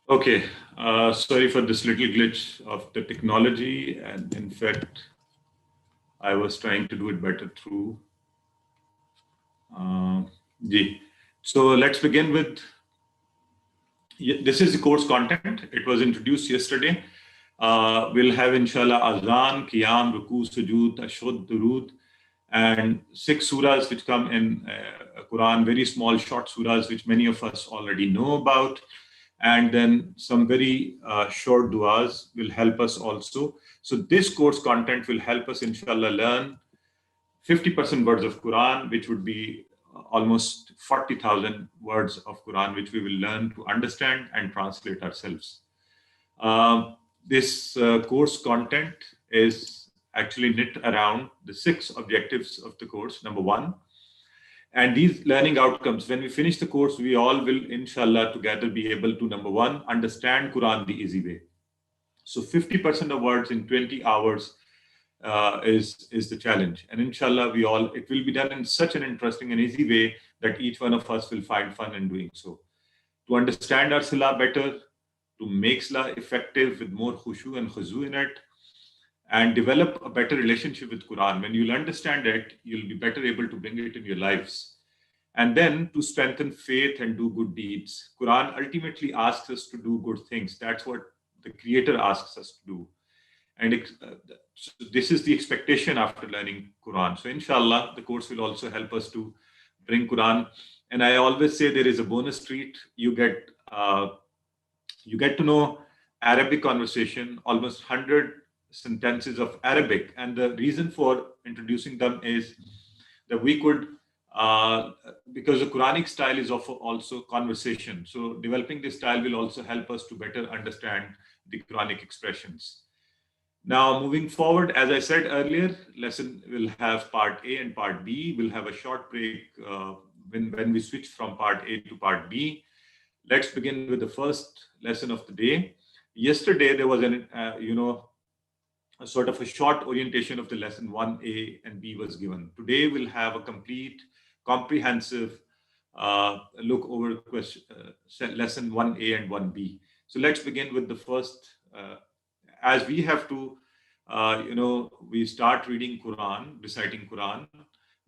Okay, sorry for this little glitch of the technology, and in fact, I was trying to do it better through G. So let's begin with, this is the course content. It was introduced yesterday. We'll have inshallah azan, qiyam, ruku, sujood, ashhud, durood, and 6 surahs which come in Quran, very small short surahs which many of us already know about. And then some very short du'as will help us also. So this course content will help us inshallah learn 50% words of Quran, which would be almost 40,000 words of Quran, which we will learn to understand and translate ourselves. This course content is actually knit around the 6 objectives of the course. Number 1, and these learning outcomes, when we finish the course, we all will, inshallah, together be able to, number 1, understand Quran the easy way. So 50% of words in 20 hours is the challenge. And inshallah, it will be done in such an interesting and easy way that each one of us will find fun in doing so. To understand our Salah better, to make Salah effective with more khushu and khuzu in it, and develop a better relationship with Quran. When you'll understand it, you'll be better able to bring it in your lives. And then to strengthen faith and do good deeds. Quran ultimately asks us to do good things. That's what the Creator asks us to do. And so this is the expectation after learning Quran. So inshallah, the course will also help us to bring Quran. And I always say there is a bonus treat. You get to know Arabic conversation, almost 100 sentences of Arabic. And the reason for introducing them is that we could, because the Quranic style is also conversation. So developing this style will also help us to better understand the Quranic expressions. Now, moving forward, as I said earlier, lesson will have part A and part B. We'll have a short break when we switch from part A to part B. Let's begin with the first lesson of the day. Yesterday, there was a sort of a short orientation of the lesson 1A and B was given. Today, we'll have a complete, comprehensive look over lesson 1A and 1B. So let's begin with the first. As we have to, we start reading Quran, reciting Quran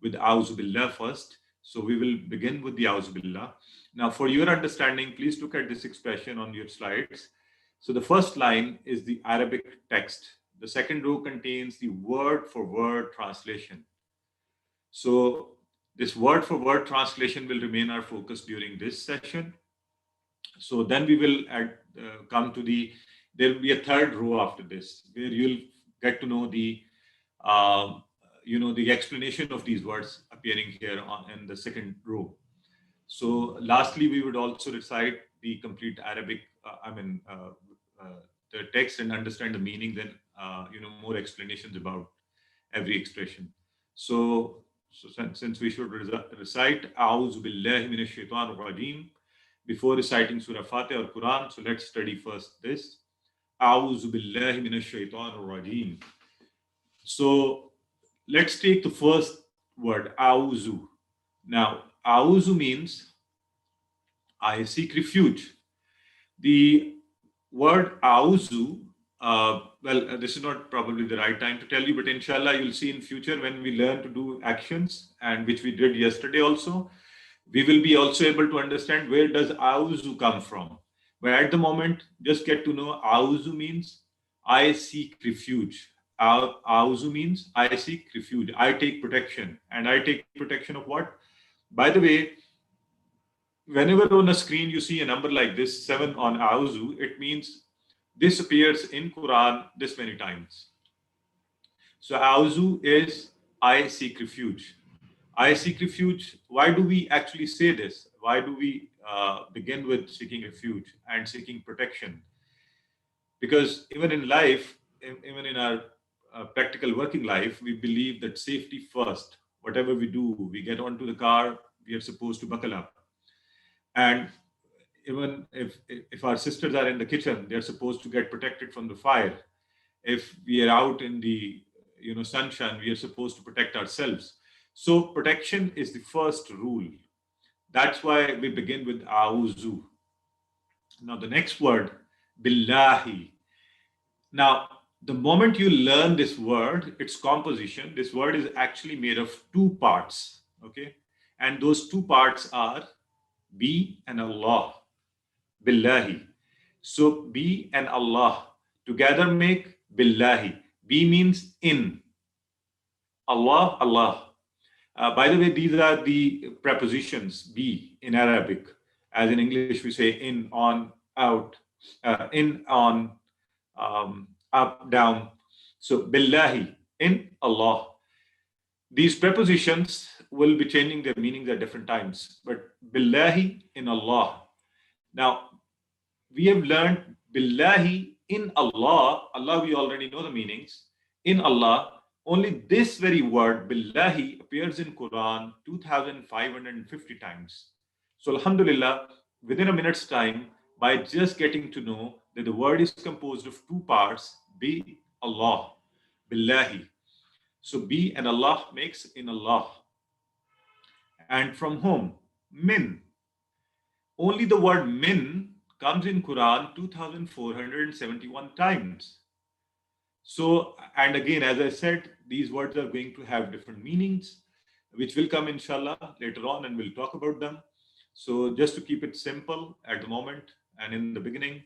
with A'udhu Billah first. So we will begin with the A'udhu Billah. Now, for your understanding, please look at this expression on your slides. So the first line is the Arabic text. The second row contains the word-for-word translation. So this word-for-word translation will remain our focus during this session. So then we will come to there will be a third row after this, where you'll get to know the explanation of these words appearing here in the second row. So lastly, we would also recite the complete Arabic, the text and understand the meaning, then more explanations about every expression. So since we should recite A'udhu Billahi Minash Shaitanir Rajeem before reciting Surah Fatiha or Quran, so let's study first this. A'udhu Billahi Minash Shaitanir Rajeem. So let's take the first word, A'udhu. Now, A'udhu means I seek refuge. The word A'udhu, this is not probably the right time to tell you, but inshallah you'll see in future when we learn to do actions, and which we did yesterday also, we will be also able to understand where does A'udhu come from. But at the moment, just get to know A'udhu means I seek refuge. A'udhu means I seek refuge. I take protection. And I take protection of what? By the way, whenever on a screen you see a number like this, 7 on A'udhu, it means this appears in Quran this many times. So A'udhu is I seek refuge. I seek refuge. Why do we actually say this? Why do we begin with seeking refuge and seeking protection? Because even in life, even in our practical working life, we believe that safety first. Whatever we do, we get onto the car, we are supposed to buckle up. And even if our sisters are in the kitchen, they're supposed to get protected from the fire. If we are out in the sunshine, we are supposed to protect ourselves. So protection is the first rule. That's why we begin with A'udhu. Now the next word, billahi. Now, the moment you learn this word, its composition, this word is actually made of two parts, okay? And those two parts are be and Allah, billahi. So be and Allah together make billahi. Be means in, Allah, Allah. By the way, these are the prepositions be in Arabic. As in English, we say in, on, out, in, on, up, down. So billahi, in Allah. These prepositions will be changing their meanings at different times, but billahi, in Allah. Now, we have learned billahi, in Allah. Allah, we already know the meanings. In Allah, only this very word billahi appears in Quran 2,550 times. So alhamdulillah, within a minute's time, by just getting to know that the word is composed of two parts, be Allah, billahi. So be and Allah makes in Allah. And from whom? Min. Only the word min comes in Quran 2,471 times. So, and again, as I said, these words are going to have different meanings, which will come inshallah later on, and we'll talk about them. So just to keep it simple at the moment and in the beginning,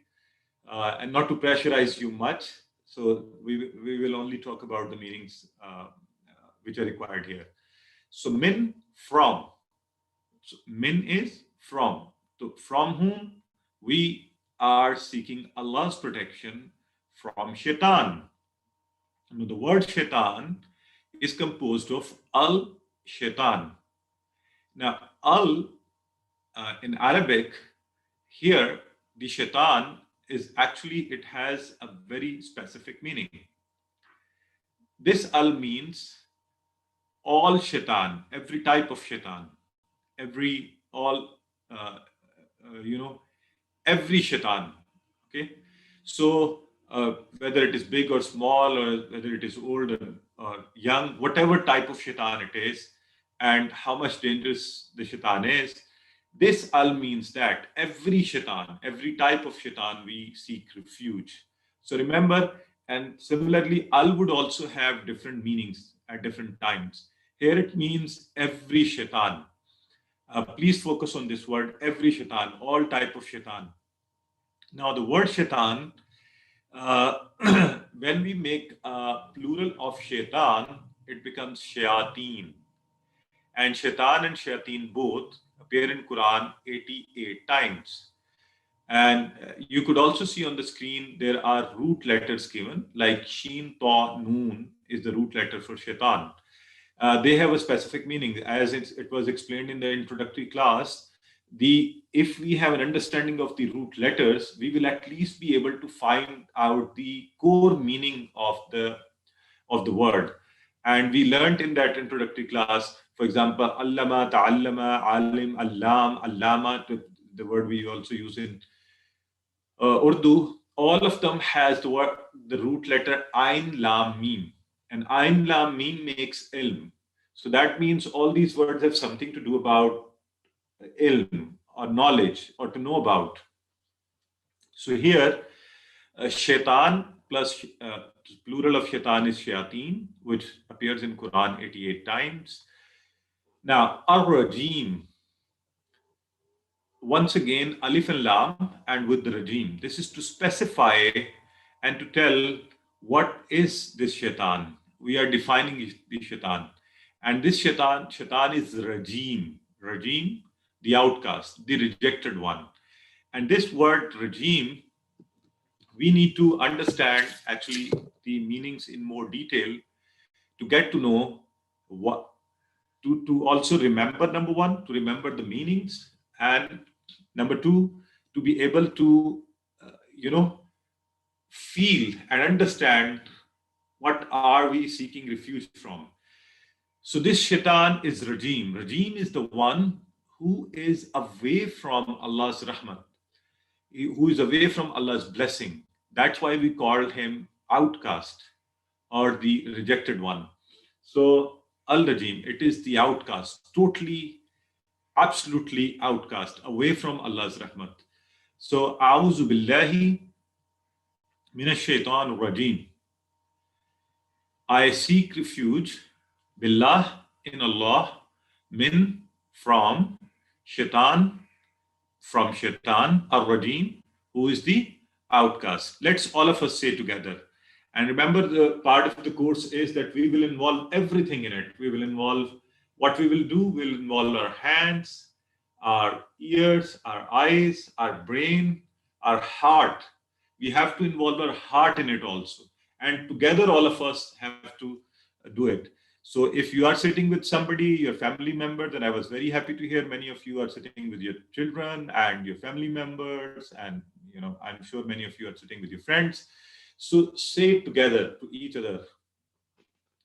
and not to pressurize you much, so we will only talk about the meanings which are required here. So min, from. So min is from. So from whom? We are seeking Allah's protection from shaitan. Now, the word shaitan is composed of al, shaitan. Now, al in Arabic, here the shaitan is actually, it has a very specific meaning. This al means all shaitan, every type of shaitan, every, all, every shaitan. Okay, so whether it is big or small, or whether it is old or young, whatever type of shaitan it is, and how much dangerous the shaitan is, this al means that every shaitan, every type of shaitan, we seek refuge. So remember, and similarly, al would also have different meanings at different times. Here it means every shaitan. Please focus on this word, every shaitan, all type of shaitan. Now the word shaitan, when we make a plural of shaitan, it becomes shayateen. And shaitan and shayateen both appear in Quran 88 times. And you could also see on the screen, there are root letters given, like sheen, ta, noon is the root letter for shaitan. They have a specific meaning. As it was explained in the introductory class, if we have an understanding of the root letters, we will at least be able to find out the core meaning of the word. And we learned in that introductory class, for example, allama, ta'allama, alim, allam, allama, the word we also use in Urdu. All of them has the root letter ain, lam, mim. And ain, lam, mim makes ilm. So that means all these words have something to do about ilm or knowledge or to know about. So here, shaitan plus plural of shaitan is shayateen, which appears in Quran 88 times. Now, ar-rajim, once again, alif and lam, and with the rajim. This is to specify and to tell what is this shaitan. We are defining the shaitan. And this shaitan is rajim. Rajim, the outcast, the rejected one. And this word rajim, we need to understand actually the meanings in more detail to get to know what, to also remember, number one, to remember the meanings, and number two, to be able to, feel and understand what are we seeking refuge from. So this shaitan is rajim. Rajim is the one who is away from Allah's rahmat, who is away from Allah's blessing. That's why we call him outcast or the rejected one. So al-rajim, it is the outcast, totally, absolutely outcast, away from Allah's rahmat. So, A'udhu billahi minash shaitanir rajim. I seek refuge, billah, in Allah, min, from, shaitan, ar-rajim, who is the outcast. Let's all of us say together. And remember, the part of the course is that we will involve everything in it. We will involve what we will do. We'll involve our hands, our ears, our eyes, our brain, our heart. We have to involve our heart in it also. And together, all of us have to do it. So if you are sitting with somebody, your family member, then I was very happy to hear many of you are sitting with your children and your family members. And, I'm sure many of you are sitting with your friends. So say it together to each other.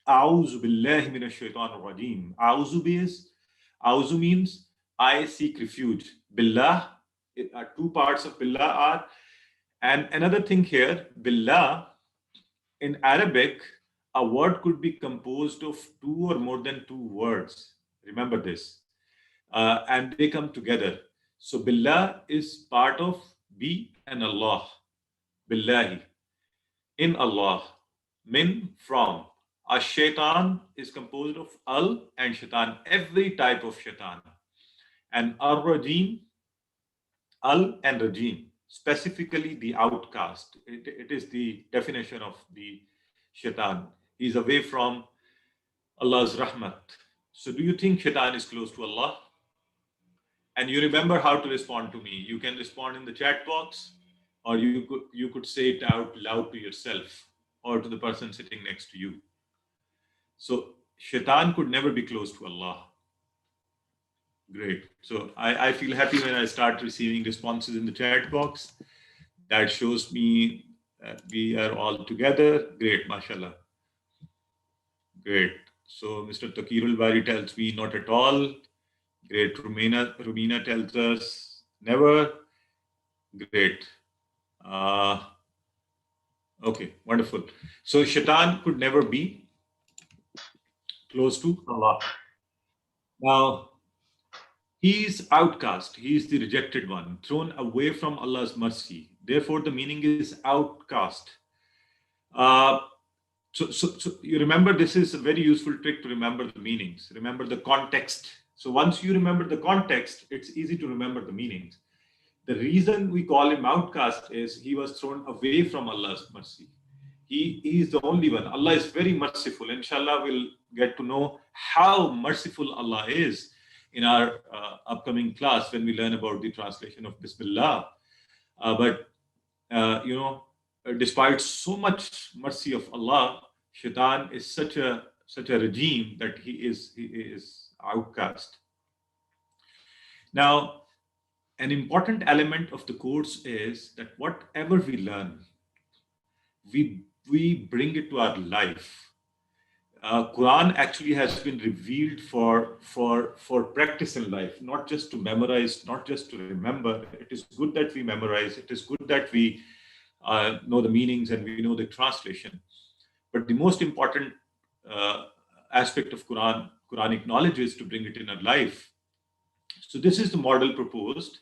A'udhu billahi minash shaitanir rajim. A'udhu means I seek refuge. Billah, two parts of billah are, and another thing here, billah, in Arabic, a word could be composed of two or more than two words. Remember this. And they come together. So billah is part of be and Allah. Billahi. In Allah. Min, from. Ash-shaitan is composed of al and shaitan. Every type of shaitan. And ar-rajim, al and rajim. Specifically the outcast. It is the definition of the shaitan. He's away from Allah's rahmat. So do you think shaitan is close to Allah? And you remember how to respond to me. You can respond in the chat box, or you could say it out loud to yourself or to the person sitting next to you. So shaitan could never be close to Allah. Great. So I feel happy when I start receiving responses in the chat box. That shows me we are all together. Great, mashallah. Great. So Mr. Takirul Bari tells me not at all. Great. Rumina tells us never. Great. Okay, wonderful. So shaitan could never be close to Allah. Now, he is outcast. He is the rejected one, thrown away from Allah's mercy. Therefore, the meaning is outcast. So you remember, this is a very useful trick to remember the meanings. Remember the context. So once you remember the context, it's easy to remember the meanings. The reason we call him outcast is he was thrown away from Allah's mercy. He is the only one. Allah is very merciful. Inshallah, we'll get to know how merciful Allah is in our upcoming class when we learn about the translation of Bismillah. Despite so much mercy of Allah, shaitan is such a regime that he is outcast. Now, an important element of the course is that whatever we learn, we bring it to our life. Quran actually has been revealed for practice in life, not just to memorize, not just to remember. It is good that we memorize. It is good that we know the meanings and we know the translation. But the most important aspect of Quranic knowledge is to bring it in our life. So this is the model proposed,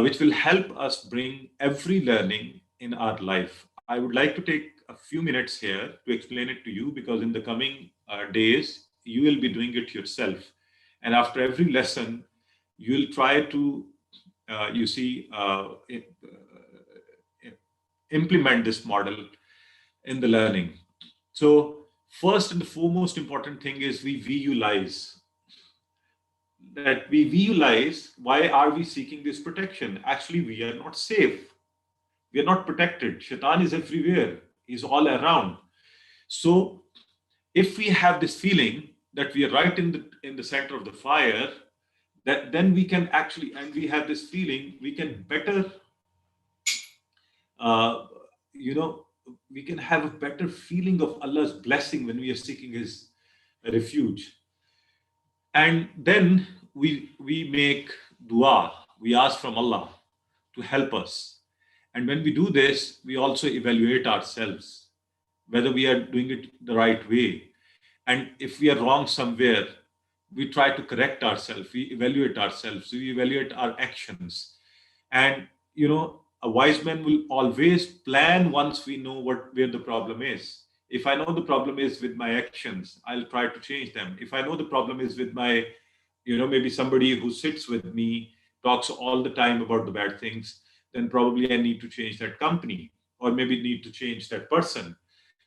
which will help us bring every learning in our life. I would like to take a few minutes here to explain it to you, because in the coming days, you will be doing it yourself. And after every lesson, you will try to, implement this model in the learning. So first and the foremost important thing is we visualize. That we visualize, why are we seeking this protection? Actually, we are not safe. We are not protected. Shaitan is everywhere. He's all around. So if we have this feeling that we are right in the center of the fire, then we can actually, and we have this feeling, we can better, we can have a better feeling of Allah's blessing when we are seeking his refuge. And then we make dua. We ask from Allah to help us. And when we do this, we also evaluate ourselves, whether we are doing it the right way. And if we are wrong somewhere, we try to correct ourselves. We evaluate ourselves. We evaluate our actions. And a wise man will always plan once we know where the problem is. If I know the problem is with my actions, I'll try to change them. If I know the problem is with my, maybe somebody who sits with me, talks all the time about the bad things, then probably I need to change that company, or maybe need to change that person.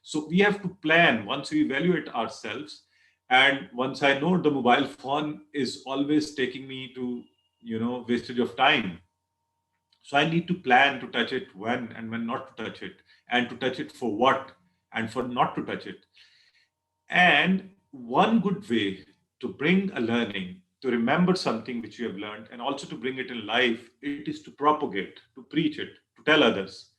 So we have to plan once we evaluate ourselves. And once I know the mobile phone is always taking me to, wastage of time. So I need to plan to touch it when and when not to touch it, and to touch it for what and for not to touch it. And one good way to bring a learning, to remember something which you have learned, and also to bring it in life, it is to propagate, to preach it, to tell others.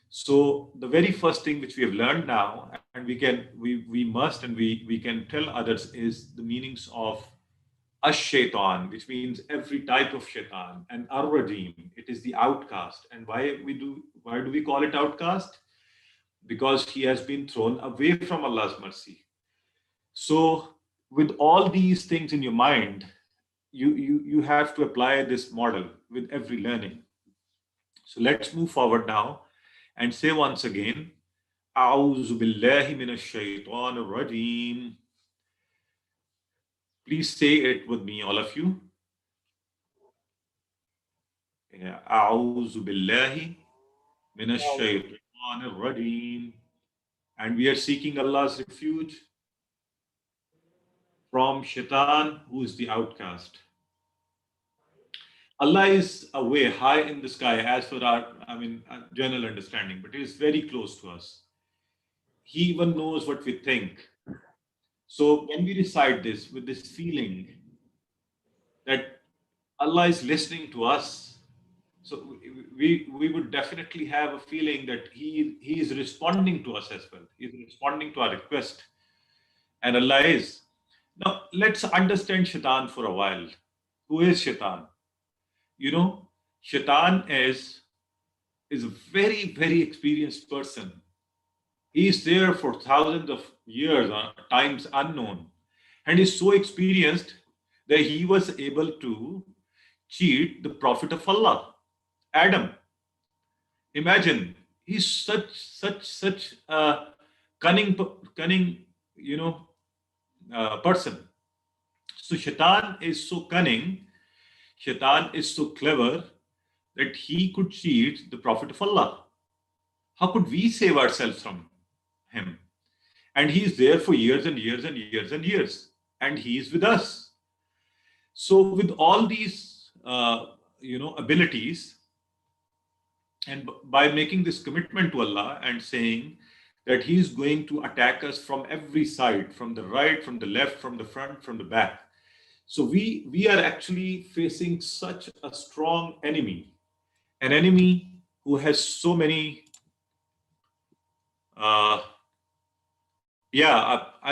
So the very first thing which we have learned now, and we must and we can tell others, is the meanings of ash-shaitan, which means every type of shaitan, and ar-rajim, it is the outcast. And why do we call it outcast? Because he has been thrown away from Allah's mercy. So with all these things in your mind, you have to apply this model with every learning. So let's move forward now and say once again, A'udhu billahi minash shaitanir rajim. Please say it with me, all of you. A'udhu billahi minash shaitanir rajim. And we are seeking Allah's refuge from shaitan, who is the outcast. Allah is away, high in the sky, as for our, general understanding, but He is very close to us. He even knows what we think. So when we recite this with this feeling that Allah is listening to us, so we would definitely have a feeling that He is responding to us as well. He is responding to our request, and Allah is. Now let's understand Shaitan for a while. Who is Shaitan? Shaitan is a very, very experienced person. He is there for thousands of years, times unknown, and is so experienced that he was able to cheat the Prophet of Allah, Adam. Imagine, he's such a cunning, person. So Shaitan is so cunning, Shaitan is so clever that he could cheat the Prophet of Allah. How could we save ourselves from him? And he is there for years and years and years and years, and he is with us. So with all these, abilities, and by making this commitment to Allah and saying that He is going to attack us from every side, from the right, from the left, from the front, from the back. So we are actually facing such a strong enemy, an enemy who has so many. I'm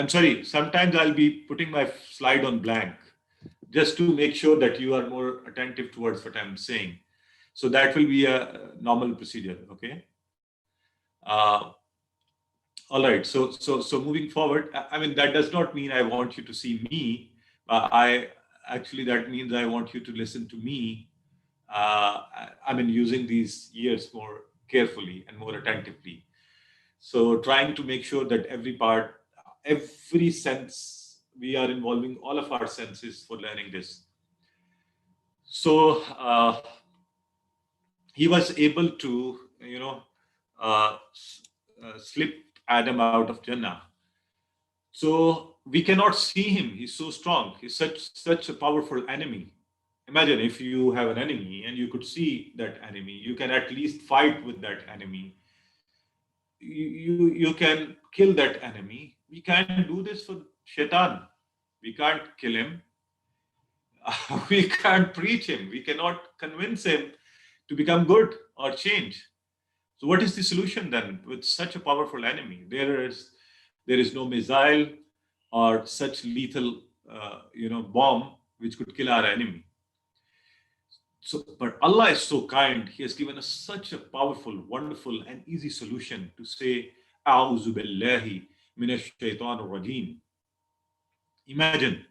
sorry. Sometimes I'll be putting my slide on blank just to make sure that you are more attentive towards what I'm saying. So that will be a normal procedure. Okay. All right. So moving forward, that does not mean I want you to see me. That means I want you to listen to me. Using these years more carefully and more attentively. So trying to make sure that every part, every sense, we are involving all of our senses for learning this. So he was able to, slip Adam out of Jannah. So we cannot see him. He's so strong. He's such a powerful enemy. Imagine if you have an enemy and you could see that enemy, you can at least fight with that enemy. You can kill that enemy. We can't do this for Shaitan. We can't kill him. We can't preach him. We cannot convince him to become good or change. So what is the solution then with such a powerful enemy? There is no missile or such lethal bomb which could kill our enemy. So, but Allah is so kind. He has given us such a powerful, wonderful, and easy solution to say, A'udhu billahi minash shaitanir rajim. Imagine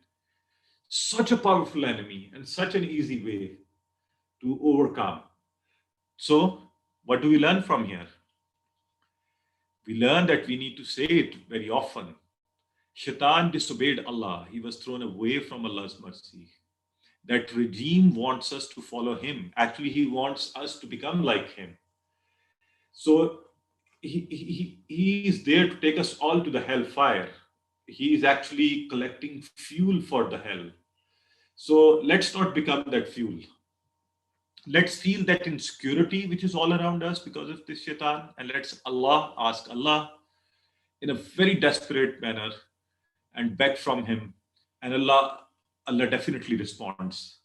such a powerful enemy and such an easy way to overcome. So what do we learn from here? We learn that we need to say it very often. Shaitan disobeyed Allah. He was thrown away from Allah's mercy. That regime wants us to follow him. Actually, he wants us to become like him. So he is there to take us all to the hellfire. He is actually collecting fuel for the hell. So let's not become that fuel. Let's feel that insecurity which is all around us because of this shaitan, and let's ask Allah in a very desperate manner and beg from him, and Allah definitely responds.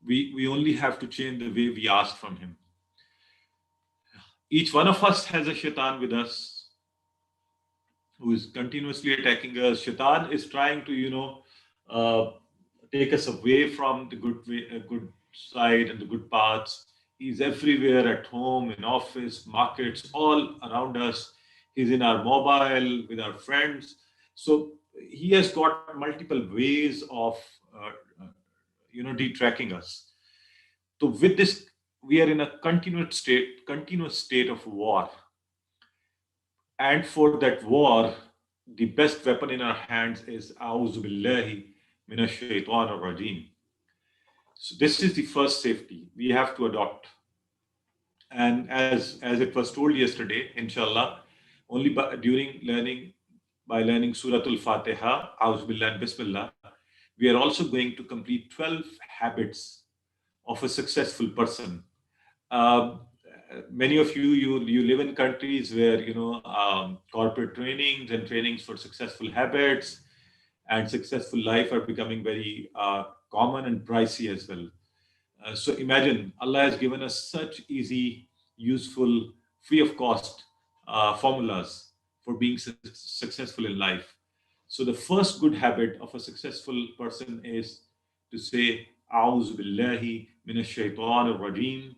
We only have to change the way we ask from him. Each one of us has a shaitan with us who is continuously attacking us. Shaitan is trying to take us away from the good side and the good paths. He's everywhere, at home, in office, markets, all around us. He's in our mobile, with our friends. So he has got multiple ways of detracking us. So with this, we are in a continuous state of war. And for that war, the best weapon in our hands is A'udhu billahi minash shaitanir rajim. So this is the first safety we have to adopt. And as it was told yesterday, inshallah, only by learning Surah Al-Fatiha, A'udhu billahi and Bismillah, we are also going to complete 12 habits of a successful person. Many of you live in countries where corporate trainings and trainings for successful habits and successful life are becoming very common and pricey as well. So imagine Allah has given us such easy, useful, free of cost formulas for being successful in life. So the first good habit of a successful person is to say A'udhu billahi minash shaitanir rajim.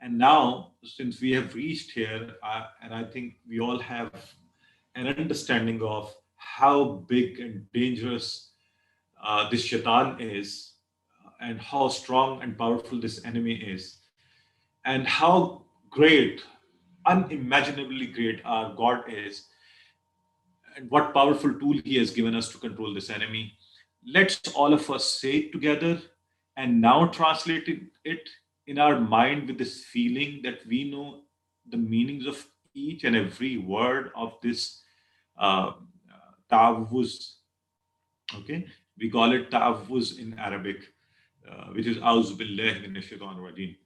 And now, since we have reached here, and I think we all have an understanding of how big and dangerous this shaitan is, and how strong and powerful this enemy is, and how great, unimaginably great our God is, and what powerful tool he has given us to control this enemy. Let's all of us say it together and now translate it in our mind with this feeling that we know the meanings of each and every word of this ta'awuz. Okay, we call it ta'awuz in Arabic, which is A'udhu billahi minash shaitanir rajim.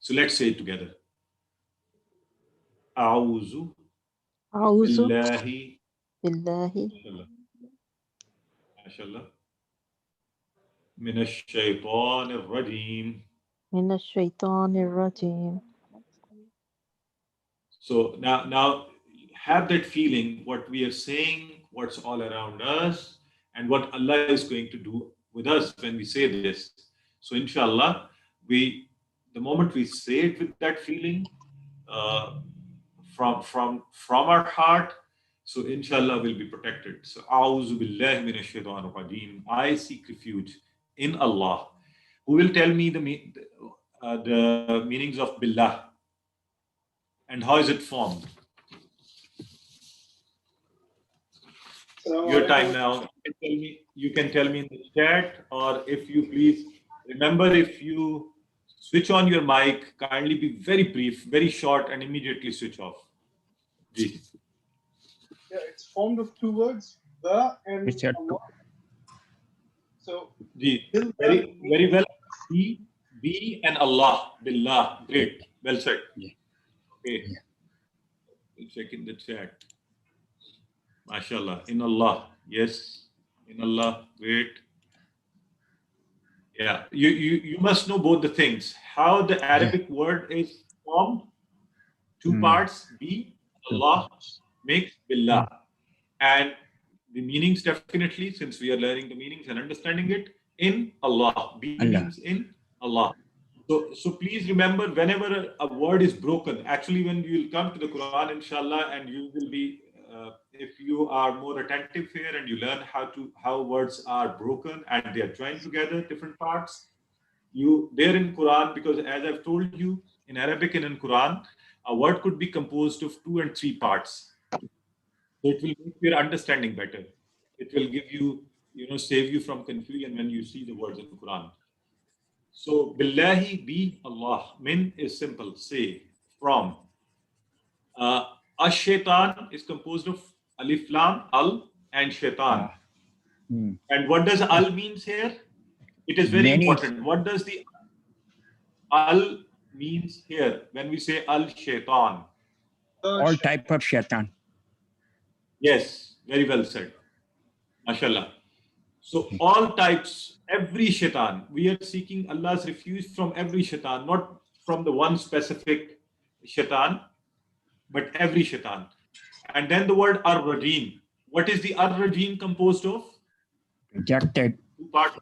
So let's say it together. A'udhu أعوذ billahi, بالله mashallah, minash shaitanir rajim. من الشيطان الرجيم. So now have that feeling, what we are saying, what's all around us, and what Allah is going to do with us when we say this. So inshallah, the moment we say it with that feeling from our heart, so inshallah we'll be protected. So A'udhu billahi minash shaitanir rajim. I seek refuge in Allah. Who will tell me the meanings of billah and how is it formed? Your time now. You can tell me in the chat, or if you please remember, if you switch on your mic, kindly be very brief, very short, and immediately switch off. Ji. Yeah, it's formed of two words, the and Richard. Allah. So Ji. Very well. Be and Allah. Billah. Great. Well said. Yeah. Okay. Yeah. We'll check in the chat. MashaAllah. In Allah. Yes. In Allah. Great. Yeah. You must know both the things. How the Arabic word is formed. Two parts. Be, Allah, makes billah. And the meanings definitely, since we are learning the meanings and understanding it, in Allah. Be means in Allah. So please remember, whenever a word is broken, actually when you will come to the Quran, inshallah, and you will be, if you are more attentive here and you learn how words are broken and they are joined together, different parts, there in Quran, because as I've told you, in Arabic and in Quran, a word could be composed of 2 and 3 parts. So it will make your understanding better. It will give you, save you from confusion when you see the words in the Quran. So, billahi, be Allah. Min is simple, say, from. Ash-shaitan is composed of alif, lam, al, and shaitan. And what does al means here? It is very important. What does the al means here when we say al-shaitan? All type of shaitan. Yes, very well said. MashaAllah. So all types, every shaitan. We are seeking Allah's refuge from every shaitan, not from the one specific shaitan, but every shaitan. And then the word ar-rajim. What is the ar-rajim composed of? Rejected. 2 parts.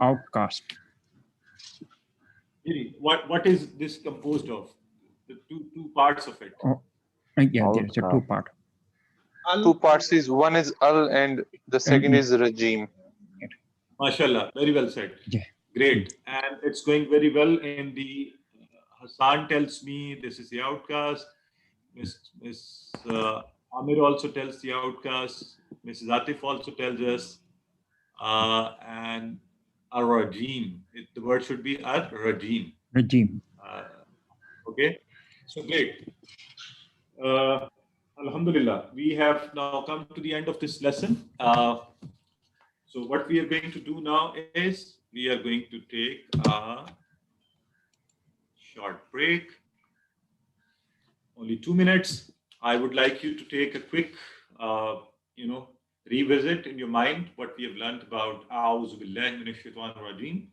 Outcast. What is this composed of? The two parts of it. Oh, yeah, there's a 2 part. 2 parts is, one is al and the second is rajim. MashaAllah, very well said. Yeah. Great. And it's going very well in the Hassan tells me this is the outcast. Miss Amir also tells the outcast. Mrs. Atif also tells us. And ar-rajim. The word should be ar-rajim. Rajim. Okay. So great. Alhamdulillah. We have now come to the end of this lesson. So what we are going to do now is we are going to take a short break. Only 2 minutes. I would like you to take a quick, revisit in your mind what we have learned about A'udhu billahi minash shaitanir rajim.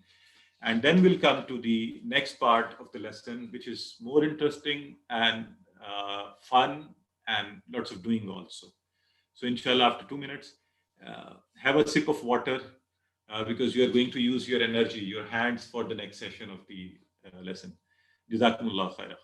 And then we'll come to the next part of the lesson, which is more interesting and fun and lots of doing also. So inshallah, after 2 minutes, have a sip of water because you are going to use your energy, your hands for the next session of the lesson. Jazakumullah khairah.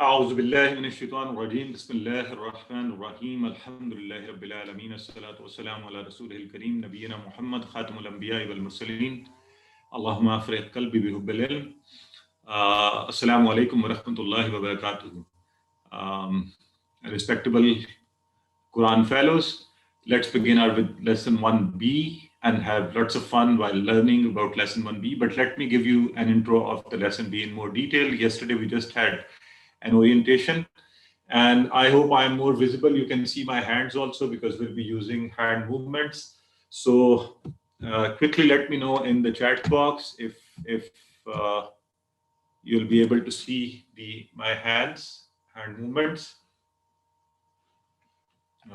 أعوذ بالله من الشيطان الرجيم بسم الله الرحمن الرحيم الحمد لله رب العالمين الصلاة والسلام على رسوله الكريم نبينا محمد خاتم الأنبياء والمرسلين اللهم أفرغ قلبي بحب العلم. السلام عليكم ورحمة الله وبركاته. respectable Quran fellows, let's begin with lesson 1b and have lots of fun while learning about lesson 1b. But let me give you an intro of the lesson B in more detail. Yesterday we just had an orientation, and I hope I'm more visible. You can see my hands also because we'll be using hand movements. So quickly let me know in the chat box if you'll be able to see my hand movements.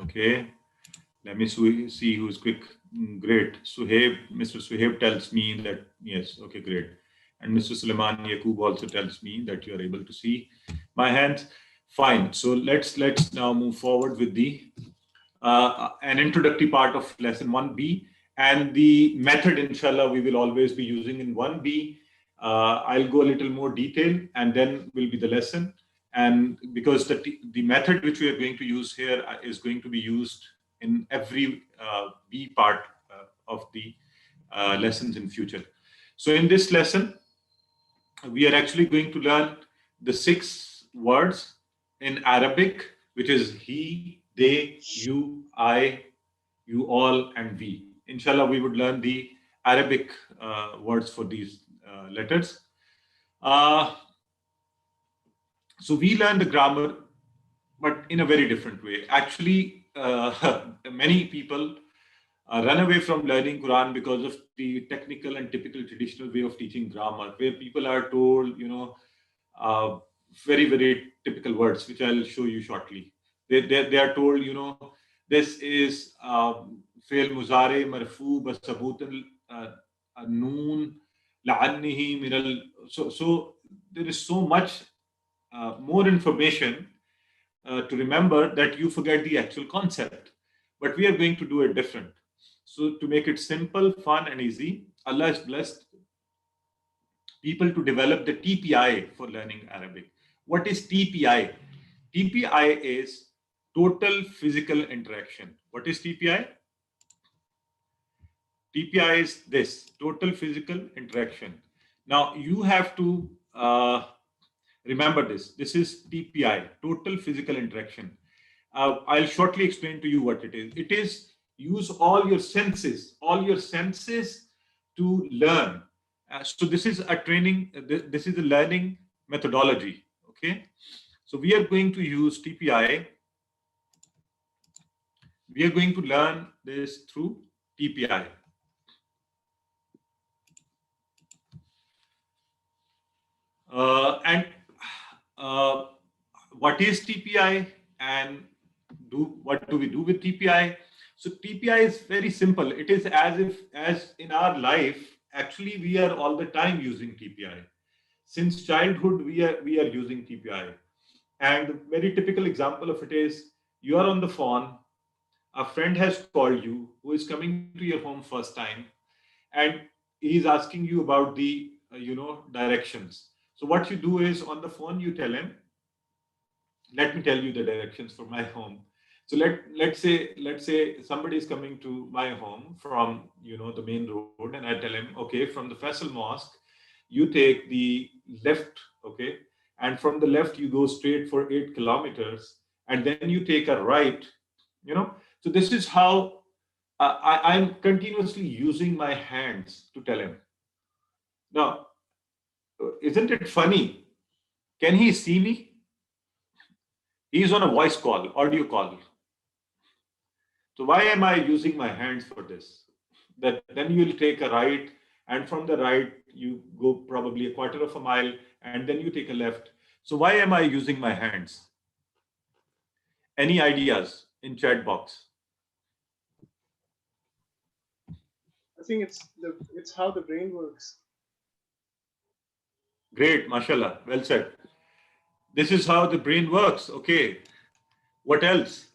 Okay, let me see who's quick. Great. Mr. Suhaib tells me that yes. Okay, great. And Mr. Suleiman Yaqub also tells me that you are able to see my hands. Fine. So let's now move forward with the an introductory part of lesson 1b, and the method, inshallah, we will always be using in 1b. I'll go a little more detail, and then will be the lesson. And because the method which we are going to use here is going to be used in every B part of the lessons in future. So in this lesson, we are actually going to learn the 6 words in Arabic, which is he, they, you, I, you all, and we. Inshallah, we would learn the Arabic words for these letters. So we learn the grammar, but in a very different way. Actually, many people run away from learning Quran because of the technical and typical traditional way of teaching grammar, where people are told, very, very typical words, which I'll show you shortly. They are told, this is fi'l muzari marfu basabut al-noon la'annihi min al. So there is so much more information to remember that you forget the actual concept. But we are going to do it different. So to make it simple, fun, and easy, Allah has blessed people to develop the TPI for learning Arabic. What is TPI? TPI is total physical interaction. What is TPI? TPI is this, total physical interaction. Now you have to remember this. This is TPI, total physical interaction. I'll shortly explain to you what it is. It is use all your senses to learn. So this is a training, this is a learning methodology, okay? So we are going to use TPI. We are going to learn this through TPI. What is TPI and what do we do with TPI? So TPI is very simple. It is as in our life, actually we are all the time using TPI. Since childhood, we are using TPI. And a very typical example of it is you are on the phone, a friend has called you who is coming to your home first time, and he is asking you about the directions. So what you do is on the phone you tell him, let me tell you the directions for my home. So let's say somebody is coming to my home from the main road, and I tell him, okay, from the Faisal Mosque you take the left, okay, and from the left you go straight for 8 kilometers, and then you take a right. So this is how I'm continuously using my hands to tell him. Now, isn't it funny? Can he see me? He's on a voice call, audio call. So why am I using my hands for this? That then you'll take a right, and from the right you go probably a quarter of a mile, and then you take a left. So why am I using my hands? Any ideas in chat box? I think it's how the brain works. Great, mashallah, well said. This is how the brain works. Okay, what else?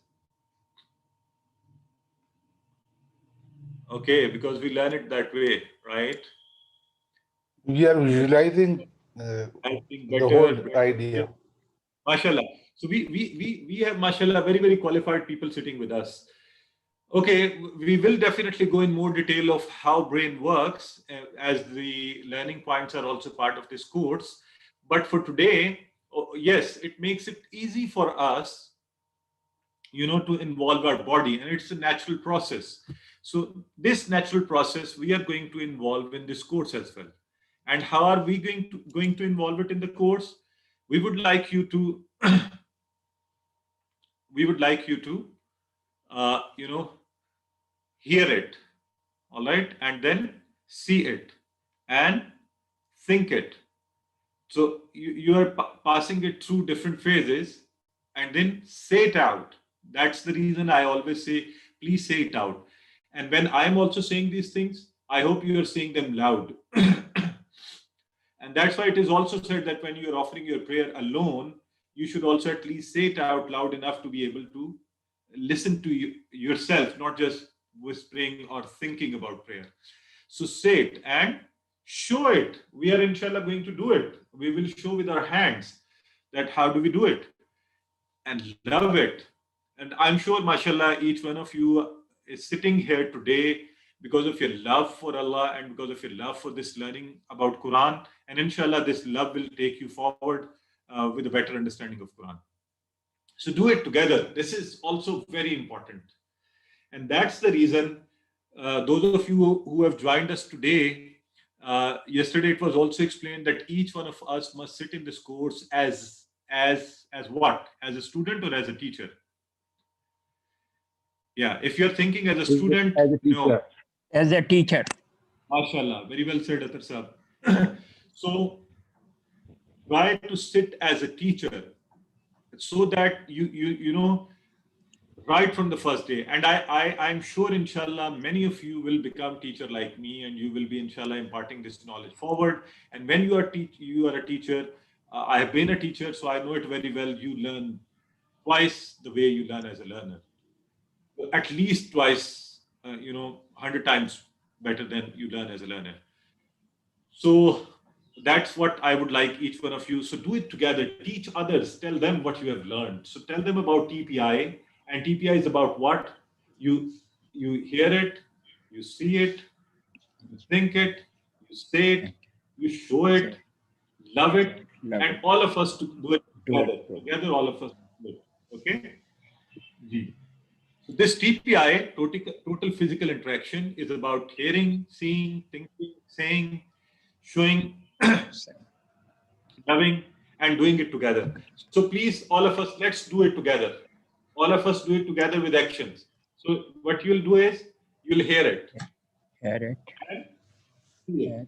Okay, because we learn it that way, right? We are visualizing the whole idea. Mashallah. So we have, mashallah, very, very qualified people sitting with us. Okay, we will definitely go in more detail of how brain works as the learning points are also part of this course. But for today, yes, it makes it easy for us to involve our body, and it's a natural process. So this natural process we are going to involve in this course as well. And how are we going to involve it in the course? We would like you to hear it, all right, and then see it and think it. So you are passing it through different phases and then say it out. That's the reason I always say, please say it out. And when I'm also saying these things, I hope you are saying them loud. And that's why it is also said that when you are offering your prayer alone, you should also at least say it out loud enough to be able to listen to yourself, not just whispering or thinking about prayer. So say it and show it. We are inshallah going to do it. We will show with our hands that how do we do it, and love it. And I'm sure, mashallah, each one of you is sitting here today because of your love for Allah and because of your love for this learning about Quran. And inshallah, this love will take you forward with a better understanding of Quran. So do it together. This is also very important. And that's the reason those of you who have joined us today, yesterday it was also explained that each one of us must sit in this course as what? As a student or as a teacher? Yeah, if you're thinking as a student, As a teacher. no. As a teacher. MashaAllah, very well said, Atar Sahab. So try to sit as a teacher so that you know right from the first day. And I'm sure, inshallah, many of you will become teacher like me, and you will be, inshallah, imparting this knowledge forward. And when you are a teacher, I have been a teacher, so I know it very well. You learn twice the way you learn as a learner. At least twice, 100 times better than you learn as a learner. So that's what I would like each one of you. So do it together. Teach others. Tell them what you have learned. So tell them about TPI. And TPI is about what? You hear it, you see it, you think it, you say it, you show it, love it, and all of us to do it together. Together, all of us do it. Okay? So this TPI, total physical interaction, is about hearing, seeing, thinking, saying, showing, loving, and doing it together. So please, all of us, let's do it together. All of us do it together with actions. So what you'll do is, you'll hear it. Hear it. And see it.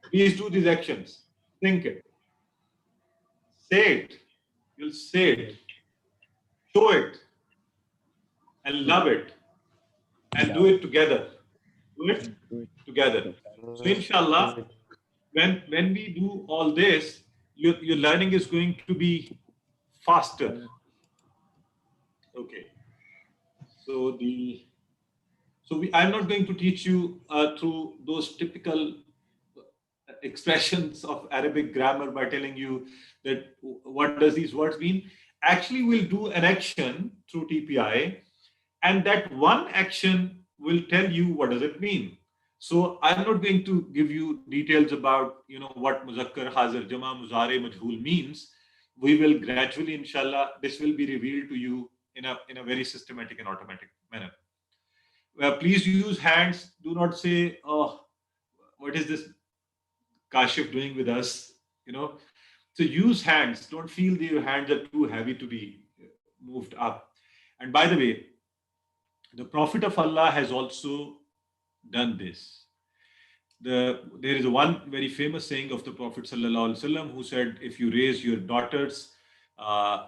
Please do these actions. Think it. Say it. You'll say it. Show it. And love it. And do it together. Do it together. So inshallah, when we do all this, your learning is going to be faster. Okay. So I'm not going to teach you through those typical expressions of Arabic grammar by telling you that what does these words mean. Actually, we'll do an action through TPI, and that one action will tell you what does it mean. So I'm not going to give you details about what Muzakkar, Hazir, Jama, Muzare, Majhul means. We will gradually, inshallah, this will be revealed to you in a very systematic and automatic manner. Please use hands. Do not say, "Oh, what is this Kashif doing with us?" So use hands. Don't feel that your hands are too heavy to be moved up. And by the way, the Prophet of Allah has also done this. There is one very famous saying of the Prophet ﷺ who said, if you raise your daughters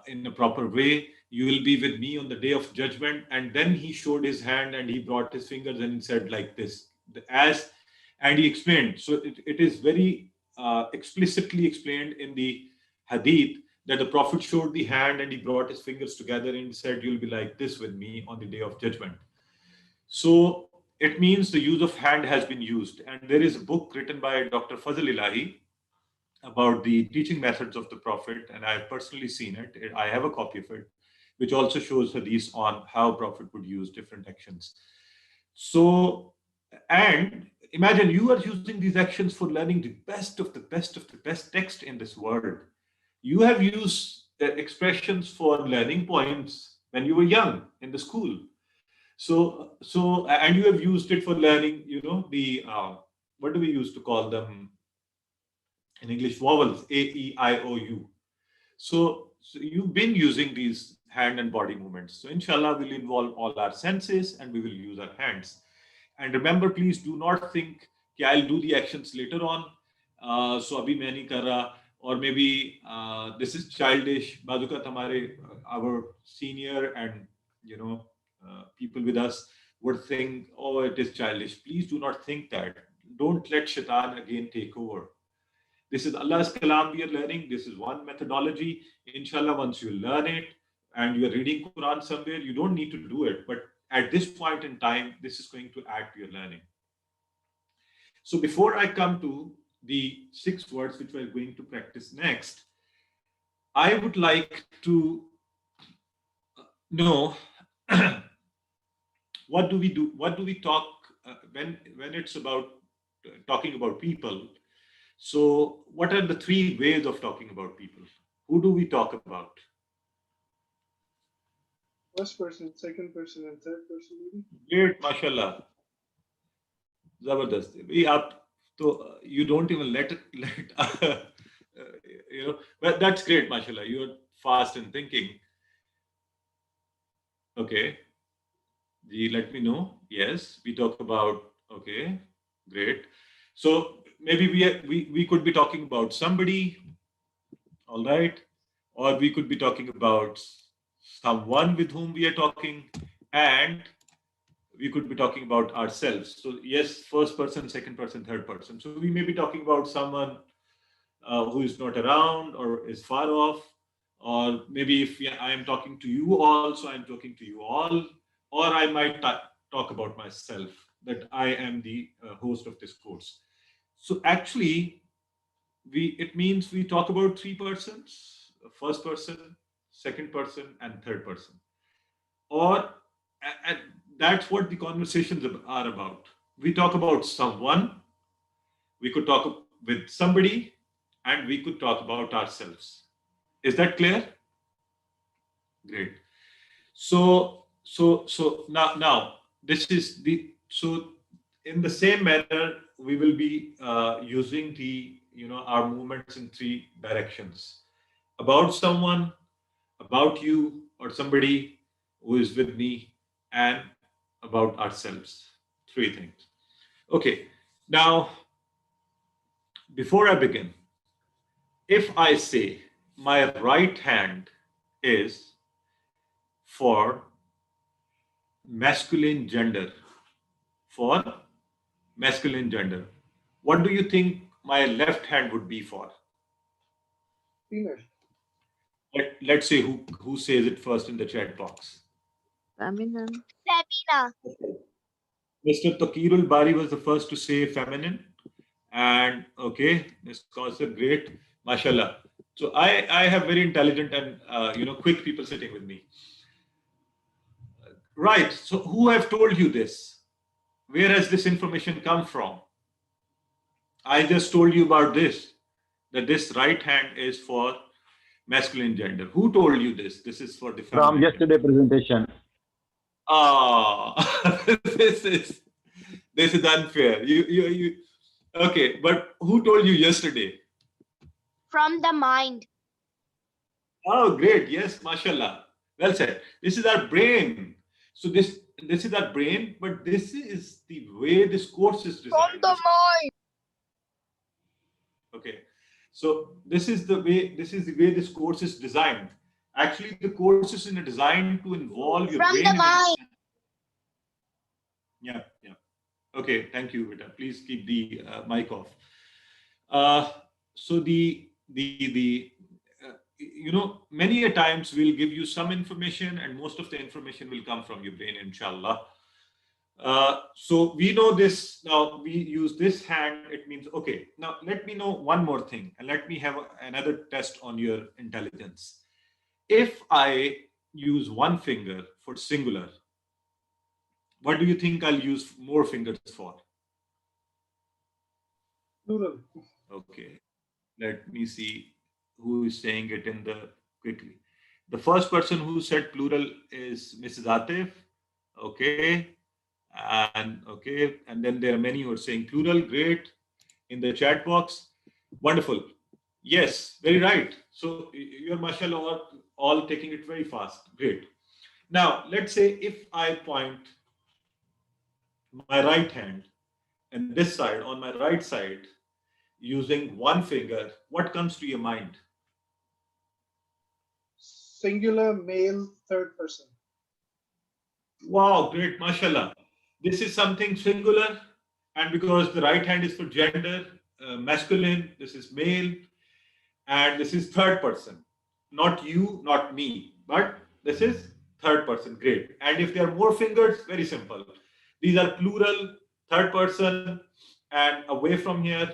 in a proper way, you will be with me on the day of judgment. And then he showed his hand and he brought his fingers and he said like this, and he explained. So it is very explicitly explained in the hadith that the Prophet showed the hand and he brought his fingers together and said, you'll be like this with me on the day of judgment. So it means the use of hand has been used. And there is a book written by Dr. Fazl Ilahi about the teaching methods of the Prophet. And I've personally seen it. I have a copy of it, which also shows hadith on how Prophet would use different actions. So, and imagine you are using these actions for learning the best of the best of the best text in this world. You have used the expressions for learning points when you were young in the school. So, and you have used it for learning, the, what do we used to call them in English? Vowels, A, E, I, O, U. So you've been using these hand and body movements. So inshallah, we'll involve all our senses and we will use our hands. And remember, please do not think that I'll do the actions later on. So abhi main nahi kar raha, or maybe this is childish. Bazukat our senior and people with us would think, oh, it is childish. Please do not think that. Don't let shaitan again take over. This is Allah's Kalam we are learning. This is one methodology. Inshallah, once you learn it and you are reading Quran somewhere, you don't need to do it. But at this point in time, this is going to add to your learning. So before I come to the 6 words which we're going to practice next, I would like to know what do we do? What do we talk when it's about talking about people? So what are the 3 ways of talking about people? Who do we talk about? First person, second person, and third person, maybe. Great, mashallah. Zabardast. You don't even let but that's great, mashallah. You're fast in thinking. Okay. Let me know. Yes, we talk about, okay, great. So maybe we could be talking about somebody, all right, or we could be talking about someone with whom we are talking, and we could be talking about ourselves. So yes, first person, second person, third person. So we may be talking about someone who is not around or is far off, or maybe if I am talking to you all, so I'm talking to you all, or I might talk about myself, that I am the host of this course. So actually, it means we talk about 3 persons: first person, second person, and third person. And that's what the conversations are about. We talk about someone, we could talk with somebody, and we could talk about ourselves. Is that clear? Great. So now this is so in the same manner we will be using our movements in 3 directions: about someone, about you or somebody who is with me, and about ourselves. 3 things. Okay. Now, before I begin, if I say my right hand is for masculine gender, what do you think my left hand would be for? Female. Let's say who says it first in the chat box. Feminine. Mr. Taqirul Bari was the first to say feminine. And okay, Ms. Kausar, great, mashallah. So I have very intelligent and quick people sitting with me. Right. So who have told you this? Where has this information come from? I just told you about this, that this right hand is for masculine gender. Who told you this? This is for the feminine. From yesterday presentation. This is unfair. You okay, but who told you yesterday? From the mind. Oh, great. Yes, mashallah. Well said. This is our brain. So this is our brain, but this is the way this course is designed. From the mind. Okay. So this is the way this course is designed. Actually, the course is designed to involve your brain. From the mind. Yeah. Okay, thank you, Vita. Please keep the mic off. So many a times we'll give you some information, and most of the information will come from your brain, inshallah. So we know this. Now we use this hand. It means, okay, now let me know one more thing, and let me have another test on your intelligence. If I use one finger for singular, what do you think I'll use more fingers for? Plural. Okay, let me see who is saying it quickly. The first person who said plural is Mrs. Atif. Okay. And then there are many who are saying plural. Great. In the chat box. Wonderful. Yes, very right. So you're mashallah all taking it very fast. Great. Now, let's say if I point my right hand and this side on my right side using one finger, what comes to your mind? Singular, male, third person. Wow, great, mashallah. This is something singular, and because the right hand is for gender, masculine, this is male, and this is third person. Not you, not me, but this is third person. Great. And if there are more fingers, very simple. These are plural, third person, and away from here,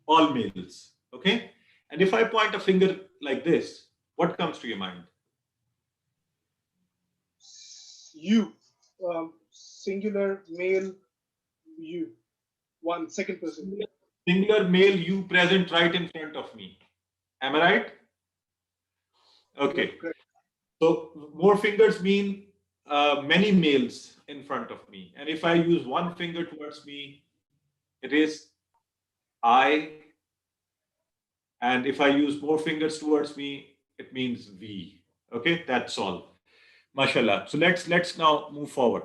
all males. Okay? And if I point a finger like this, what comes to your mind? You. Singular, male, you. One, second person. Singular, male, you present right in front of me. Am I right? Okay. Correct. So more fingers mean many males in front of me. And if I use one finger towards me, it is I. And if I use more fingers towards me, it means we. Okay, that's all. Mashallah. So let's now move forward.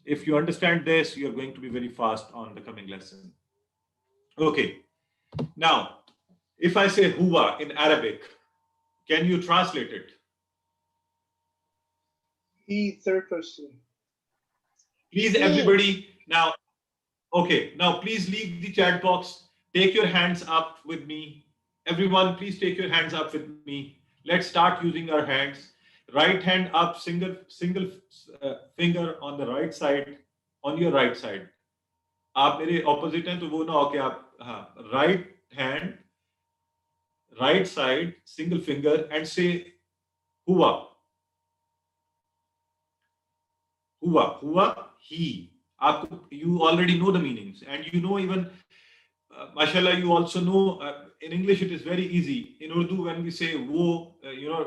If you understand this, you're going to be very fast on the coming lesson. Okay. Now, if I say huwa in Arabic, can you translate it? He, third person. Please, everybody, now, okay, now please leave the chat box. Take your hands up with me. Everyone, please take your hands up with me. Let's start using our hands. Right hand up, single finger on the right side, on your right side. आप मेरे opposite हैं तो वो ना हो कि आप right hand, right side, single finger, and say huwa. Huwa, he. You already know the meanings, and you know even, mashallah, you also know, in English it is very easy. In Urdu, when we say wo,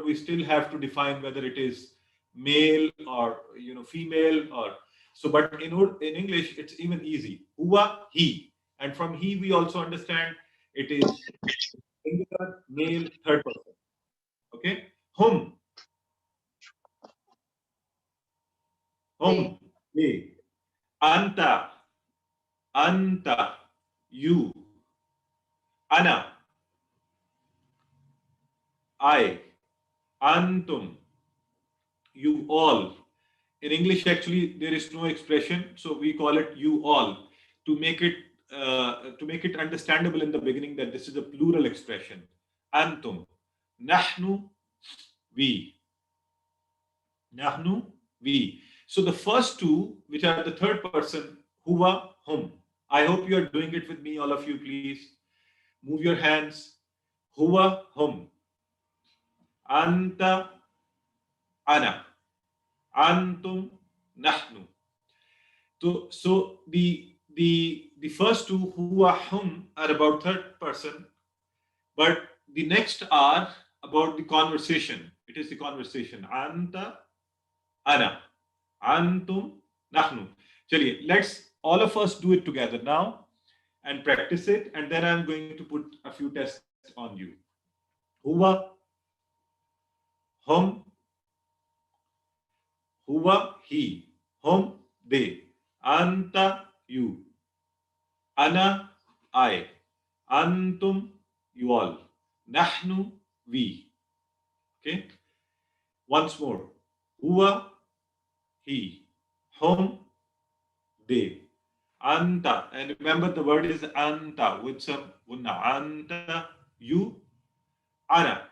we still have to define whether it is male or, female or, so, but in English, it's even easy. Huwa, he. And from he, we also understand it is singular, male, third person. Okay? Hum. They. Anta, you. Ana, I. Antum, you all. In English, actually, there is no expression, so we call it you all to make it understandable in the beginning that this is a plural expression. Antum, nahnu, we. Nahnu, we. So the first two, which are the third person, huwa, hum. I hope you are doing it with me, all of you, please. Move your hands. Huwa, hum. Anta, ana. Antum, nahnu. So the first two, huwa, hum, are about third person, but the next are about the conversation. It is the conversation. Anta, ana. Antum, nahnu. Chaliye, let's all of us do it together now and practice it, and then I'm going to put a few tests on you. Huwa, hum. Huwa, he. Hum, they. Anta, you. Ana, I. Antum, you all. Nahnu, we. Okay? Once more. Huwa, he. Hum, they. Anta. And remember the word is anta with some gunna. Anta, you. Ana.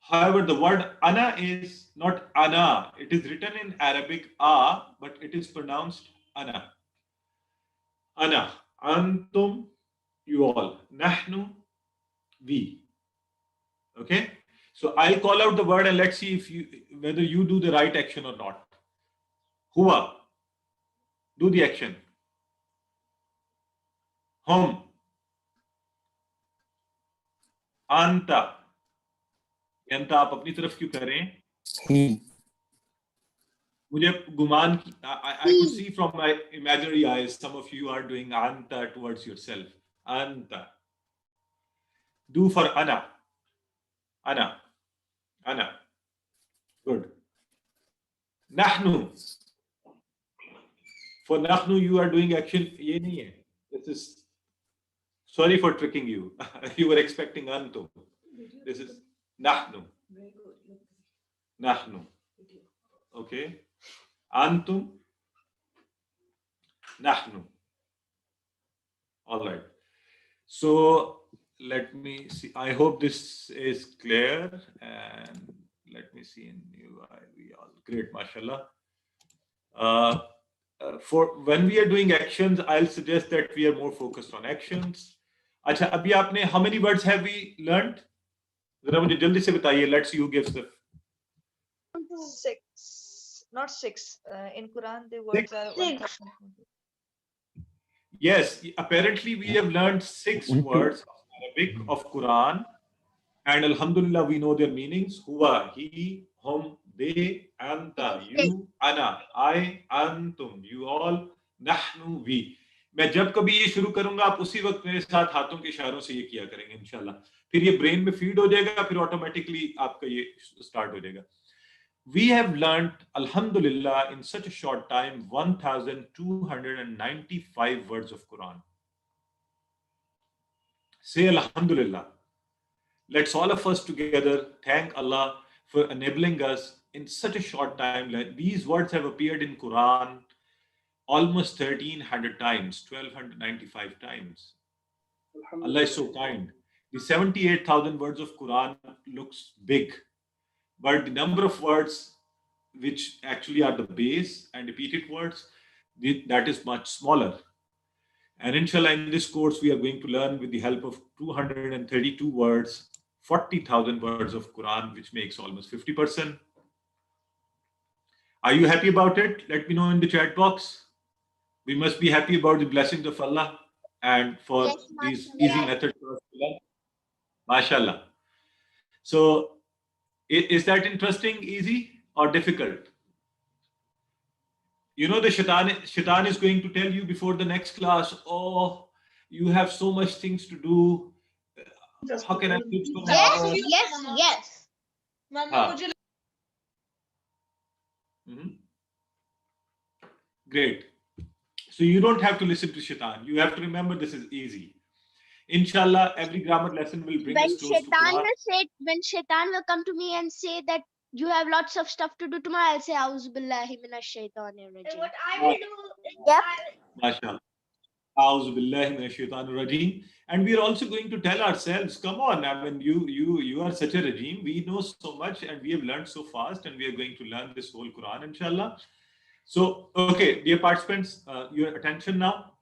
However, the word ana is not ana. It is written in Arabic a, but it is pronounced ana. Ana. Antum, you all. Nahnu, we. Okay? So I'll call out the word and let's see whether you do the right action or not. Huwa. Do the action. Hum. Anta. अंता आप अपनी तरफ क्यों कर रहे हैं? He. मुझे गुमान I could see from my imaginary eyes some of you are doing anta towards yourself. Anta. Do for ana. Ana. Ana. Good. Nahnu. For nahnu you are doing action. Ye nahi hai. This is, sorry for tricking you. You were expecting antum. This is nahnu. Nahnu. Okay. Antum. Nahnu. All right. So let me see. I hope this is clear. And let me see in you. We all great, mashallah. For when we are doing actions, I'll suggest that we are more focused on actions. अच्छा, अभी आपने how many words have we learned? जरा मुझे जल्दी से बताइए. Let's you give the 6, not 6. In Quran, the words are 1,000. Yes, apparently we have learned 6 words of Arabic of Quran, and Alhamdulillah we know their meanings. Huwa, he, hum, they, anta, you, ana, I, antum, you all, nahnu, we. मैं जब कभी ये शुरू करूंगा आप उसी वक्त मेरे साथ हाथों के इशारों से ये किया करेंगे इंशाल्लाह. फिर ये ब्रेन में फीड हो जाएगा, फिर ऑटोमेटिकली आपका ये स्टार्ट हो जाएगा. We have learned, alhamdulillah, in such a short time, 1,295 words of Quran. Say alhamdulillah. Let's all of us together thank Allah for enabling us in such a short time. These words have appeared in Quran almost 1,300 times, 1,295 times. Allah is so kind. The 78,000 words of Quran looks big, but the number of words which actually are the base and repeated words, that is much smaller. And inshallah, in this course, we are going to learn with the help of 232 words, 40,000 words of Quran, which makes almost 50%. Are you happy about it? Let me know in the chat box. We must be happy about the blessings of Allah and for Yes, these mashallah. easy methods for us to learn. MashaAllah. So, is that interesting, easy, or difficult? You know, the shaitan is going to tell you before the next class, oh, you have so much things to do. How can I teach you? Yes. Great. So you don't have to listen to shaitan. You have to remember this is easy. Inshallah, every grammar lesson will bring us close to Quran. When shaitan will come to me and say that you have lots of stuff to do tomorrow, I'll say, A'udhu billahi minash shaitanir rajim. What I will do is Yep. MashaAllah. A'udhu billahi minash shaitanir rajim. And we are also going to tell ourselves, come on, I mean, you are such a regime. We know so much and we have learned so fast, and we are going to learn this whole Quran, inshallah. So, okay, dear participants, your attention now.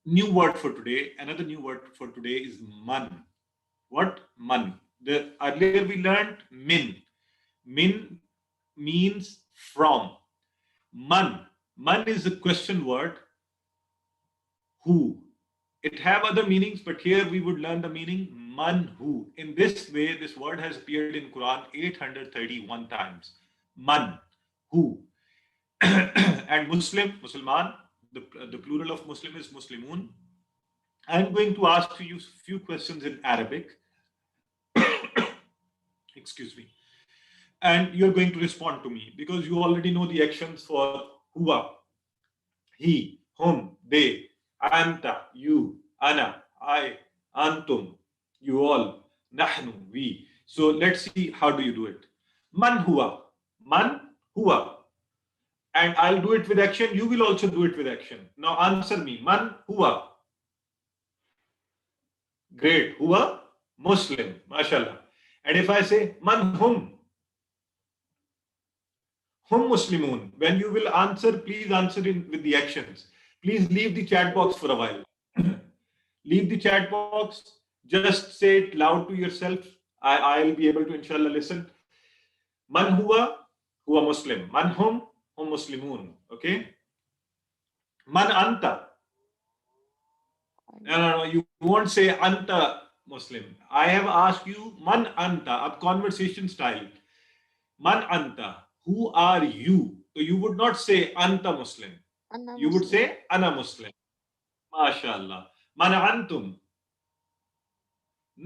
New word for today. Another new word for today is man. What? Man. Earlier we learned min. Min means from. Man. Man is a question word. Who. It have other meanings, but here we would learn the meaning man who. In this way, this word has appeared in Quran 831 times. Man. Who. And Muslim, Musliman, the plural of Muslim is Muslimun. I'm going to ask you a few questions in Arabic. Excuse me. And you're going to respond to me because you already know the actions for huwa, he, whom, they, anta, you, ana, I, antum, you all, nahnu, we. So let's see how do you do it. Man huwa. Man huwa. And I'll do it with action. You will also do it with action. Now answer me. Man huwa. Great. Huwa Muslim. MashaAllah. And if I say man hum. Hum Muslimun. When you will answer, please answer with the actions. Please leave the chat box for a while. Leave the chat box. Just say it loud to yourself. I'll be able to inshallah listen. Man huwa. Huwa Muslim. Man hum. Muslimun. Okay. Man anta. No. You won't say anta Muslim. I have asked you, man anta, ab conversation style. Man anta, who are you? So you would not say anta Muslim. Anna You would Muslim. say ana Muslim. MashaAllah. Man antum,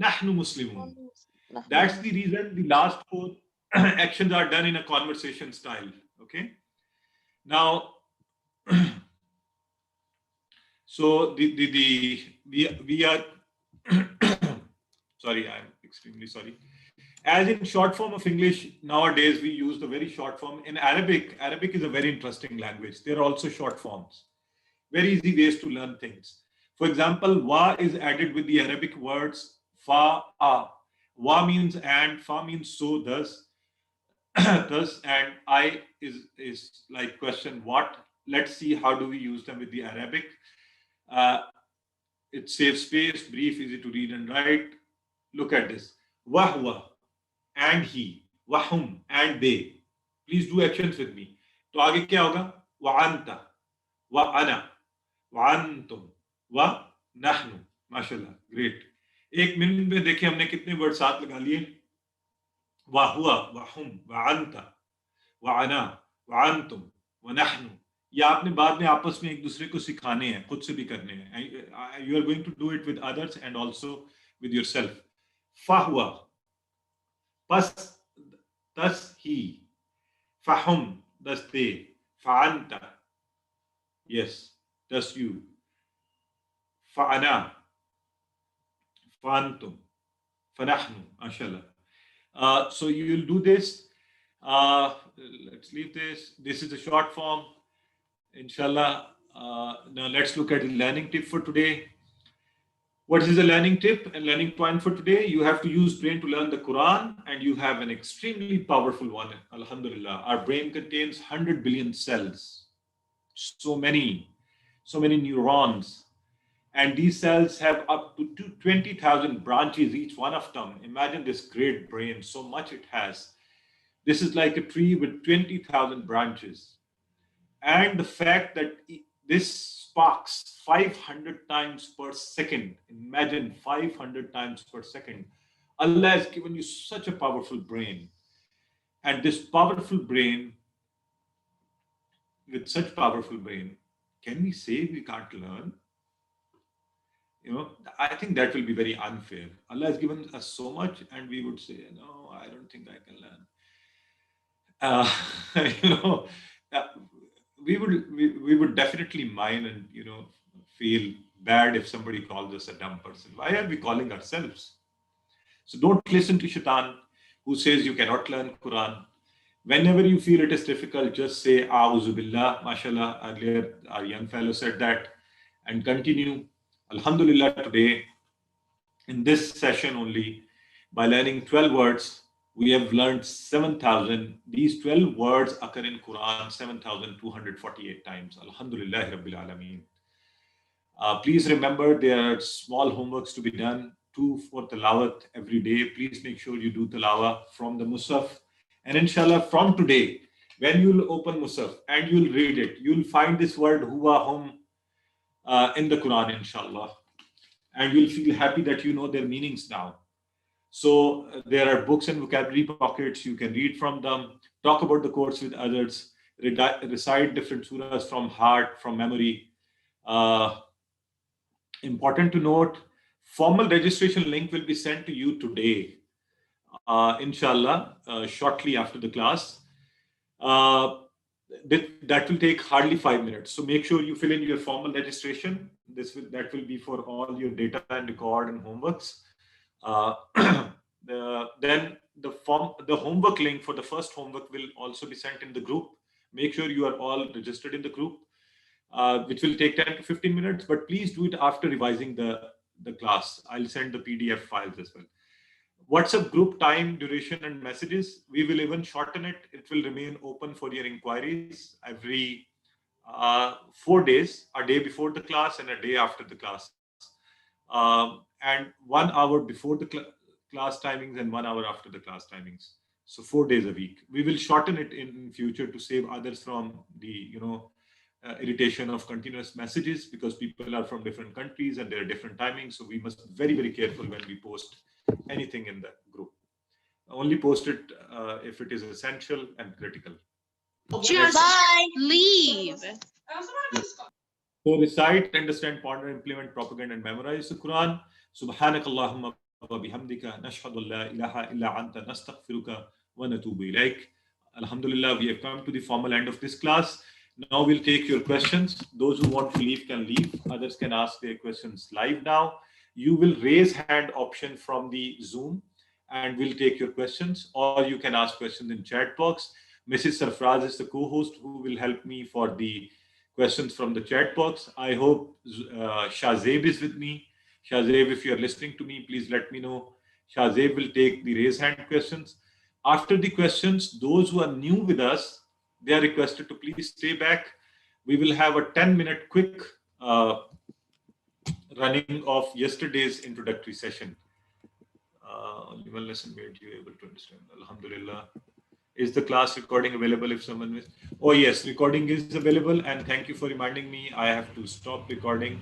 nahnu Muslimun. Nahnu That's the Muslim. reason the last four actions are done in a conversation style. Okay. Now, so we are sorry, I'm extremely sorry. As in short form of English, nowadays we use the very short form. In Arabic is a very interesting language. There are also short forms. Very easy ways to learn things. For example, wa is added with the Arabic words fa, a. Wa means and, fa means so, thus, thus, and I is like question what. Let's see how do we use them with the Arabic. It saves space, brief, easy to read and write. Look at this. Wahwa, and he. Wahum, and they. Please do actions with me. तो आगे क्या होगा? Wa anta, wa ana, wa antum, wa nahnu. माशाल्लाह, great. एक minute में देखिए हमने कितने वर्ड साथ लगा लिए. Wa huwa, wa hum, wa anta, wa ana, wa antum, wa nahnu. ये आपने बाद में आपस में एक दूसरे को सिखाने हैं, खुद से भी करने हैं. You are going to do it with others and also with yourself. Fahwa, pas, thus he. Fahum, thus they. Fa'anta, yes, thus you. Fa'ana, fa'antum, fanahnu, mashallah. So you will do this. Let's leave this. This is the short form. Inshallah. Now let's look at the learning tip for today. What is the learning tip and learning point for today? You have to use brain to learn the Quran, and you have an extremely powerful one. Alhamdulillah. Our brain contains 100 billion cells. So many neurons. And these cells have up to 20,000 branches, each one of them. Imagine this great brain, so much it has. This is like a tree with 20,000 branches. And the fact that this sparks 500 times per second. Imagine 500 times per second. Allah has given you such a powerful brain. And this powerful brain, with such powerful brain, can we say we can't learn? You know, I think that will be very unfair. Allah has given us so much, and we would say, no, I don't think I can learn. We would definitely mind and feel bad if somebody calls us a dumb person. Why are we calling ourselves? So don't listen to Shaitan who says you cannot learn Quran. Whenever you feel it is difficult, just say A'udhu Billah. MashaAllah, earlier our young fellow said that, and continue. Alhamdulillah, today in this session only, by learning 12 words, we have learned 7,000. These 12 words occur in Quran 7,248 times. Alhamdulillah Rabbil Alameen. Please remember there are small homeworks to be done. 2 for tilawat every day. Please make sure you do tilawat from the Musaf. And inshallah, from today, when you'll open Musaf and you'll read it, you'll find this word huwa hum in the Quran, inshallah. And you'll feel happy that you know their meanings now. So there are books and vocabulary pockets. You can read from them, talk about the course with others, recite different surahs from heart, from memory. Important to note, formal registration link will be sent to you today, inshallah, shortly after the class. That will take hardly 5 minutes. So make sure you fill in your formal registration. That will be for all your data and record and homeworks. Then the homework link for the first homework will also be sent in the group. Make sure you are all registered in the group, which will take 10 to 15 minutes, but please do it after revising the class. I'll send the PDF files as well. WhatsApp group time, duration, and messages, we will even shorten it. It will remain open for your inquiries every 4 days, a day before the class and a day after the class. And 1 hour before the class timings and 1 hour after the class timings. So 4 days a week. We will shorten it in future to save others from the irritation of continuous messages, because people are from different countries and there are different timings. So we must be very, very careful when we post anything in the group. Only post it if it is essential and critical. Just leave. So recite, understand, ponder, implement, propagate, and memorize the Quran. Subhanakallahumma wa bihamdika nashhadu an la ilaha illa anta nastaghfiruka wa natubu ilayk. Alhamdulillah, we have come to the formal end of this class. Now we'll take your questions. Those who want to leave can leave. Others can ask their questions live now. You will raise hand option from the Zoom and we'll take your questions, or you can ask questions in chat box. Mrs. Sarfraz is the co-host who will help me for the questions from the chat box. I hope Shahzeb is with me. Shahzeb, if you are listening to me, please let me know. Shahzeb will take the raise hand questions. After the questions, those who are new with us, they are requested to please stay back. We will have a 10-minute quick running of yesterday's introductory session. Only one lesson made you able to understand. Alhamdulillah. Is the class recording available if someone is? Oh yes, recording is available, and thank you for reminding me. I have to stop recording